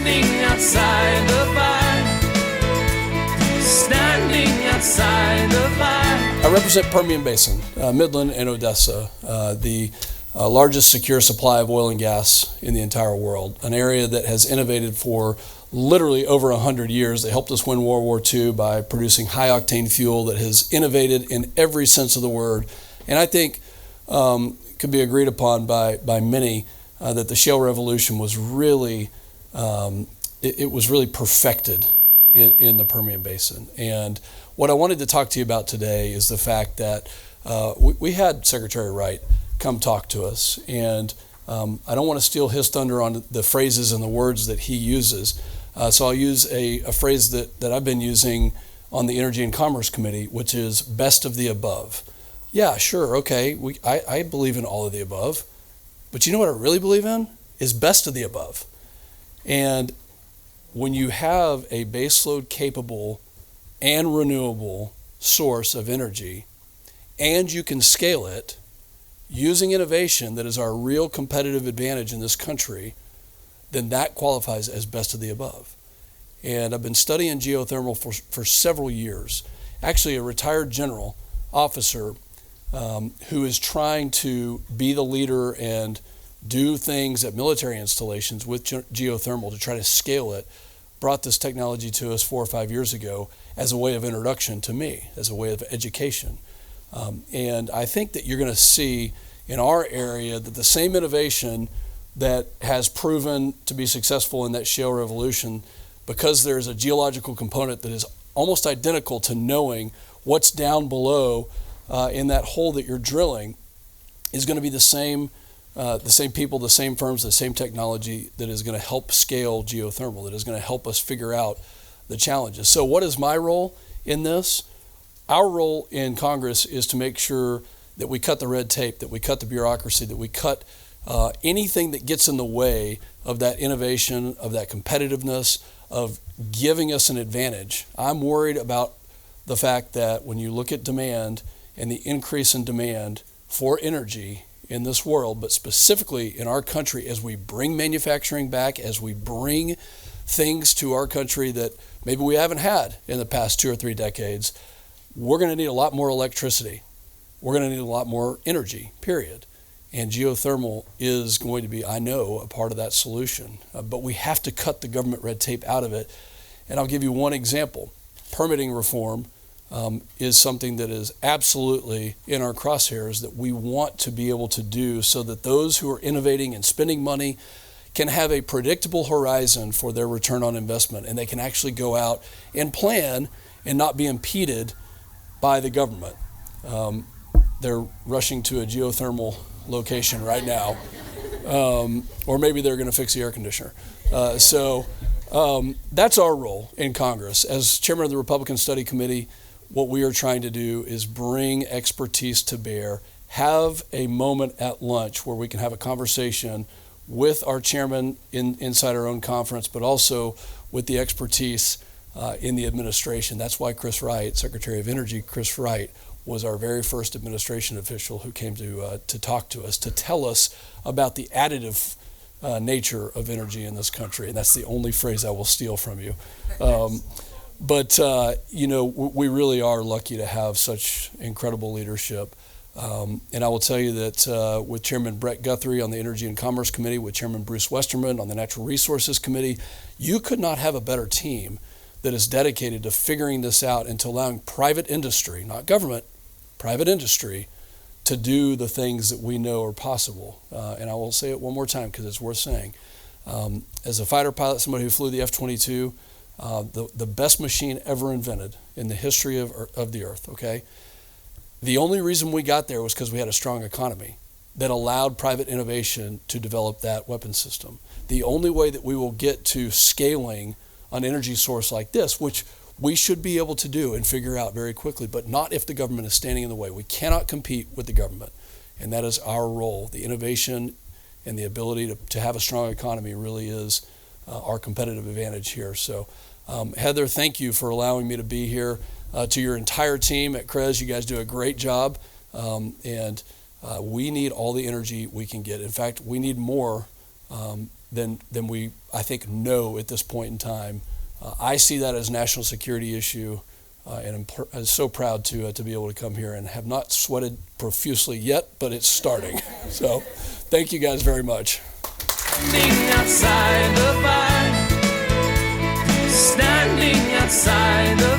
standing outside the fire, standing outside the fire. I represent Permian Basin, Midland and Odessa, the largest secure supply of oil and gas in the entire world, an area that has innovated for literally over 100 years. They helped us win World War II by producing high-octane fuel that has innovated in every sense of the word. And I think could be agreed upon by many that the shale revolution was really, it was really perfected in the Permian Basin. And what I wanted to talk to you about today is the fact that we had Secretary Wright come talk to us. And I don't want to steal his thunder on the phrases and the words that he uses. So I'll use a phrase that I've been using on the Energy and Commerce Committee, which is best of the above. Yeah, sure, okay, I believe in all of the above. But you know what I really believe in? Is best of the above. And when you have a baseload capable and renewable source of energy, and you can scale it using innovation that is our real competitive advantage in this country, then that qualifies as best of the above. And I've been studying geothermal for several years. Actually, a retired general officer who is trying to be the leader and do things at military installations with geothermal to try to scale it, brought this technology to us 4 or 5 years ago as a way of introduction to me, as a way of education. And I think that you're going to see in our area that the same innovation that has proven to be successful in that shale revolution, because there's a geological component that is almost identical to knowing what's down below in that hole that you're drilling, is going to be the same people, the same firms, the same technology that is going to help scale geothermal, that is going to help us figure out the challenges. So what is my role in this? Our role in Congress is to make sure that we cut the red tape, that we cut the bureaucracy, that we cut anything that gets in the way of that innovation, of that competitiveness, of giving us an advantage. I'm worried about the fact that when you look at demand and the increase in demand for energy in this world, but specifically in our country, as we bring manufacturing back, as we bring things to our country that maybe we haven't had in the past 2 or 3 decades, we're going to need a lot more electricity. We're going to need a lot more energy, period. And geothermal is going to be, I know, a part of that solution. But we have to cut the government red tape out of it. And I'll give you one example. Permitting reform is something that is absolutely in our crosshairs that we want to be able to do so that those who are innovating and spending money can have a predictable horizon for their return on investment, and they can actually go out and plan and not be impeded by the government. They're rushing to a geothermal location right now, or maybe they're going to fix the air conditioner. So that's our role in Congress. As chairman of the Republican Study Committee, what we are trying to do is bring expertise to bear, have a moment at lunch where we can have a conversation with our chairman inside our own conference, but also with the expertise in the administration. That's why Chris Wright, Secretary of Energy Chris Wright, was our very first administration official who came to talk to us, to tell us about the additive nature of energy in this country. And that's the only phrase I will steal from you. But we really are lucky to have such incredible leadership. And I will tell you that with Chairman Brett Guthrie on the Energy and Commerce Committee, with Chairman Bruce Westerman on the Natural Resources Committee, you could not have a better team that is dedicated to figuring this out and to allowing private industry, not government, private industry, to do the things that we know are possible. And I will say it one more time because it's worth saying. As a fighter pilot, somebody who flew the F-22, the best machine ever invented in the history of the earth, okay? The only reason we got there was because we had a strong economy that allowed private innovation to develop that weapon system. The only way that we will get to scaling an energy source like this, which we should be able to do and figure out very quickly, but not if the government is standing in the way. We cannot compete with the government, and that is our role. The innovation and the ability to have a strong economy really is our competitive advantage here. So Heather, thank you for allowing me to be here. To your entire team at CREZ, you guys do a great job, and we need all the energy we can get. In fact, we need more than we, I think, know at this point in time. I see that as a national security issue, and I'm so proud to be able to come here and have not sweated profusely yet, but it's starting. So thank you guys very much. Standing outside the fire, standing outside the